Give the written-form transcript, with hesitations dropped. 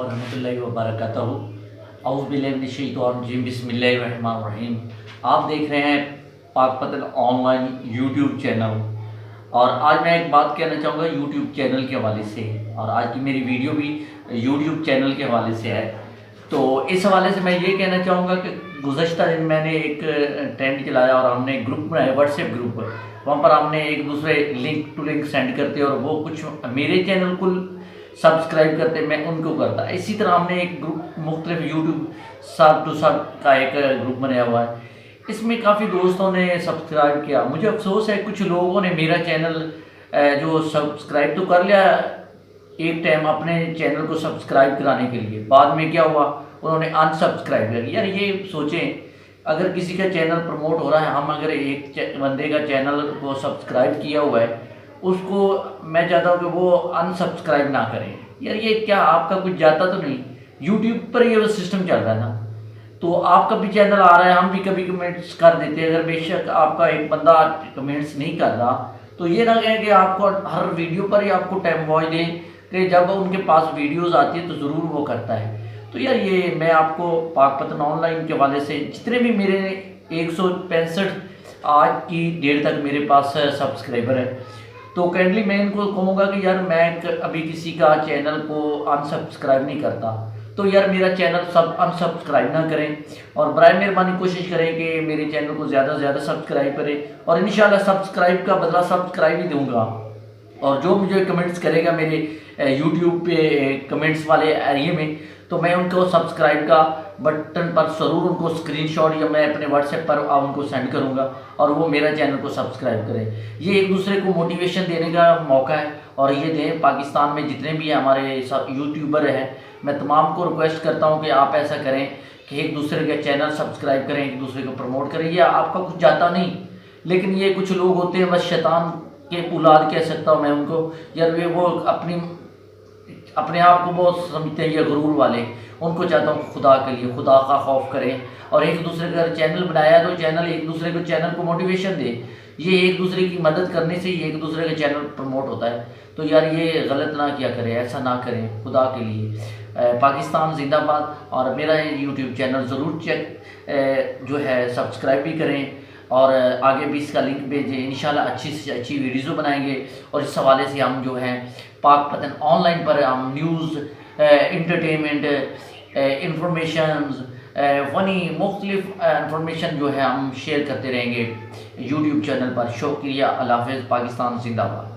वरहमतुल्लाहि वबरकातुहू। औज़ु बिल्लाहि मिनश शैतानिर रजीम, बिस्मिल्लाहिर रहमानिर रहीम। आप देख रहे हैं पाकपतन ऑनलाइन यूट्यूब चैनल, और आज मैं एक बात कहना चाहूँगा यूट्यूब चैनल के हवाले से, और आज की मेरी वीडियो भी यूट्यूब चैनल के हवाले से है। तो इस हवाले से मैं ये कहना चाहूँगा कि गुज़श्ता दिन मैंने एक ट्रेंड चलाया और हमने एक ग्रुप बनाया, व्हाट्सएप ग्रुप। वहाँ पर हमने एक दूसरे लिंक टू लिंक सेंड करते और वो कुछ मेरे चैनल को सब्सक्राइब करते, मैं उनको करता। इसी तरह हमने एक ग्रुप मुख्तलिफ यूट्यूब सब टू सब का एक ग्रुप बनाया हुआ है। इसमें काफ़ी दोस्तों ने सब्सक्राइब किया। मुझे अफसोस है कुछ लोगों ने मेरा चैनल जो सब्सक्राइब तो कर लिया एक टाइम अपने चैनल को सब्सक्राइब कराने के लिए, बाद में क्या हुआ उन्होंने अनसब्सक्राइब कर दिया। यार ये सोचें, अगर किसी का चैनल प्रमोट हो रहा है, हम अगर एक बंदे का चैनल को सब्सक्राइब किया हुआ है, उसको मैं चाहता हूँ कि वो अनसब्सक्राइब ना करें। यार ये क्या आपका कुछ जाता तो नहीं? यूट्यूब पर ये सिस्टम चल रहा है ना, तो आपका भी चैनल आ रहा है, हम भी कभी कमेंट्स कर देते हैं। अगर बेशक आपका एक बंदा कमेंट्स नहीं कर रहा, तो ये ना कहें कि आपको हर वीडियो पर ही आपको टाइम वॉच दें कि जब उनके पास वीडियोज़ आती है तो ज़रूर वो करता है। तो यार ये मैं आपको पाकपतन ऑनलाइन के हवाले से जितने भी मेरे 165 आज की डेट तक मेरे पास सब्सक्राइबर है, तो काइंडली मैं इनको कहूँगा कि यार मैं अभी किसी का चैनल को अनसब्सक्राइब नहीं करता, तो यार मेरा चैनल सब अनसब्सक्राइब ना करें और बराए मेहरबानी कोशिश करें कि मेरे चैनल को ज़्यादा से ज़्यादा सब्सक्राइब करें, और इंशाल्लाह सब्सक्राइब का बदला सब्सक्राइब ही दूंगा। और जो मुझे कमेंट्स करेगा मेरे यूट्यूब पे कमेंट्स वाले एरिए में, तो मैं उनको सब्सक्राइब का बटन पर ज़रूर उनको स्क्रीनशॉट या मैं अपने व्हाट्सएप पर उनको सेंड करूंगा और वो मेरा चैनल को सब्सक्राइब करें। ये एक दूसरे को मोटिवेशन देने का मौका है, और ये दें। पाकिस्तान में जितने भी हमारे यूट्यूबर हैं, मैं तमाम को रिक्वेस्ट करता हूँ कि आप ऐसा करें कि एक दूसरे के चैनल सब्सक्राइब करें, एक दूसरे को प्रमोट करें। ये आपका कुछ जाता नहीं, लेकिन ये कुछ लोग होते हैं बस शैतान के औलाद कह सकता हूँ मैं उनको। यार वो अपने आप को बहुत समझते हैं, ये गुरूर वाले। उनको चाहता हूँ खुदा के लिए खुदा का खौफ करें और एक दूसरे का चैनल बनाया तो चैनल एक दूसरे को चैनल को मोटिवेशन दे। ये एक दूसरे की मदद करने से ही एक दूसरे का चैनल प्रमोट होता है। तो यार ये गलत ना किया करें, ऐसा ना करें खुदा के लिए। पाकिस्तान जिंदाबाद। और मेरा यूट्यूब चैनल ज़रूर जो है सब्सक्राइब भी करें, और आगे भी इसका लिंक भेजें। इंशाल्लाह अच्छी से अच्छी वीडियोज़ बनाएंगे, और इस हवाले से हम जो हैं पाकपतन ऑनलाइन पर हम न्यूज़, इंटरटेनमेंट, इंफॉर्मेशंस, फ़नी मुख्तलिफ इंफॉर्मेशन जो है हम शेयर करते रहेंगे यूट्यूब चैनल पर। शुक्रिया। अल्लाह हाफ़िज़। पाकिस्तान जिंदाबाद।